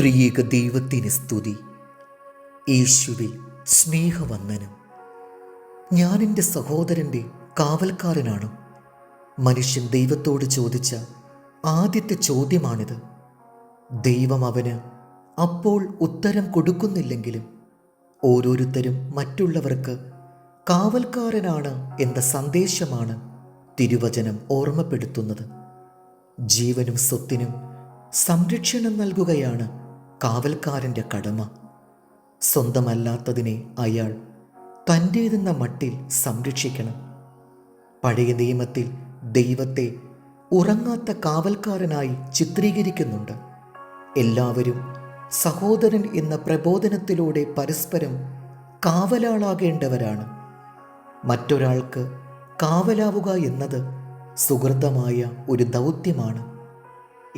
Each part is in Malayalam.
ത്രിയേക ദൈവത്തിന് സ്തുതി. യേശുവിൽ സ്നേഹവന്ദനം. ഞാൻ എൻ്റെ സഹോദരൻ്റെ കാവൽക്കാരനാണ്. മനുഷ്യൻ ദൈവത്തോട് ചോദിച്ച ആദ്യത്തെ ചോദ്യമാണിത്. ദൈവം അവന് അപ്പോൾ ഉത്തരം കൊടുക്കുന്നില്ലെങ്കിലും ഓരോരുത്തരും മറ്റുള്ളവർക്ക് കാവൽക്കാരനാണ് എന്ന സന്ദേശമാണ് തിരുവചനം ഓർമ്മപ്പെടുത്തുന്നത്. ജീവനും സ്വത്തിനും സംരക്ഷണം നൽകുകയാണ് കാവൽക്കാരൻ്റെ കടമ. സ്വന്തമല്ലാത്തതിനെ അയാൾ തൻ്റേതെന്ന മട്ടിൽ സംരക്ഷിക്കണം. പഴയ നിയമത്തിൽ ദൈവത്തെ ഉറങ്ങാത്ത കാവൽക്കാരനായി ചിത്രീകരിക്കുന്നുണ്ട്. എല്ലാവരും സഹോദരൻ എന്ന പ്രബോധനത്തിലൂടെ പരസ്പരം കാവലാളാകേണ്ടവരാണ്. മറ്റൊരാൾക്ക് കാവലാവുക എന്നത് സുഹൃതമായ ഒരു ദൗത്യമാണ്.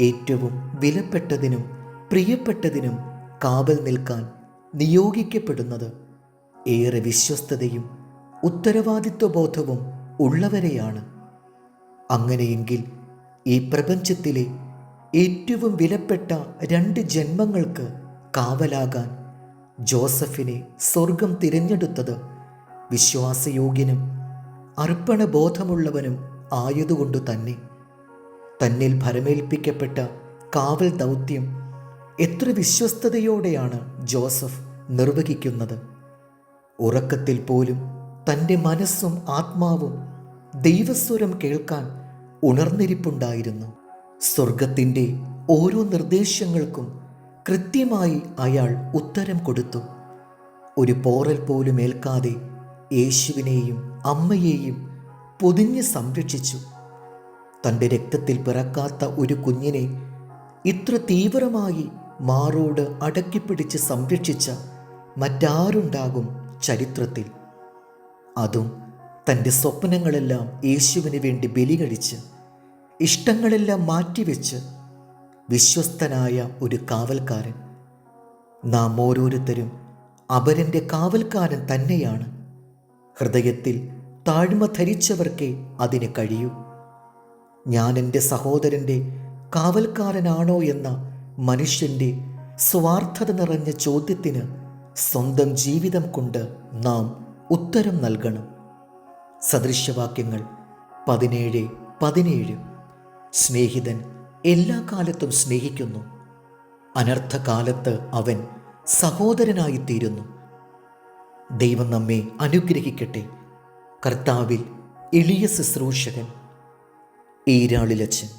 ഏറ്റവും വിലപ്പെട്ടതിനും പ്രിയപ്പെട്ടതിനും കാവൽ നിൽക്കാൻ നിയോഗിക്കപ്പെടുന്നത് ഏറെ വിശ്വസ്തതയും ഉത്തരവാദിത്വബോധവും ഉള്ളവരെയാണ്. അങ്ങനെയെങ്കിൽ ഈ പ്രപഞ്ചത്തിലെ ഏറ്റവും വിലപ്പെട്ട 2 ജന്മങ്ങൾക്ക് കാവലാകാൻ ജോസഫിനെ സ്വർഗം തിരഞ്ഞെടുത്തത് വിശ്വാസയോഗ്യനും അർപ്പണബോധമുള്ളവനും ആയതുകൊണ്ടു തന്നെ. തന്നിൽ ഭരമേൽപ്പിക്കപ്പെട്ട കാവൽ ദൗത്യം എത്ര വിശ്വസ്തയോടെയാണ് ജോസഫ് നിർവഹിക്കുന്നത്. ഉറക്കത്തിൽ പോലും തൻ്റെ മനസ്സും ആത്മാവും ദൈവസ്വരം കേൾക്കാൻ ഉണർന്നിരിപ്പുണ്ടായിരുന്നു. സ്വർഗത്തിൻ്റെ ഓരോ നിർദ്ദേശങ്ങൾക്കും കൃത്യമായി അയാൾ ഉത്തരം കൊടുത്തു. ഒരു പോറൽ പോലും ഏൽക്കാതെ യേശുവിനെയും അമ്മയെയും പൊതിഞ്ഞ് സംരക്ഷിച്ചു. തൻ്റെ രക്തത്തിൽ പിറക്കാത്ത ഒരു കുഞ്ഞിനെ ഇത്ര തീവ്രമായി മാറോട് അടക്കിപ്പിടിച്ച് സംരക്ഷിച്ച മറ്റാരുണ്ടാകും ചരിത്രത്തിൽ? അതും തൻ്റെ സ്വപ്നങ്ങളെല്ലാം യേശുവിന് വേണ്ടി ബലി കഴിച്ച് ഇഷ്ടങ്ങളെല്ലാം മാറ്റിവെച്ച് വിശ്വസ്തനായ ഒരു കാവൽക്കാരൻ. നാം ഓരോരുത്തരും അപരൻ്റെ കാവൽക്കാരൻ തന്നെയാണ്. ഹൃദയത്തിൽ താഴ്മ ധരിച്ചവർക്കേ അതിന് കഴിയൂ. ഞാൻ എൻ്റെ സഹോദരൻ്റെ കാവൽക്കാരനാണോ എന്ന മനുഷ്യൻ്റെ സ്വാർത്ഥത നിറഞ്ഞ ചോദ്യത്തിന് സ്വന്തം ജീവിതം കൊണ്ട് നാം ഉത്തരം നൽകണം. സദൃശവാക്യങ്ങൾ 17:17. സ്നേഹിതൻ എല്ലാ കാലത്തും സ്നേഹിക്കുന്നു, അനർത്ഥകാലത്ത് അവൻ സഹോദരനായിത്തീരുന്നു. ദൈവം നമ്മെ അനുഗ്രഹിക്കട്ടെ. കർത്താവിൽ എളിയ ശുശ്രൂഷകൻ ഈരാളിലച്ചൻ.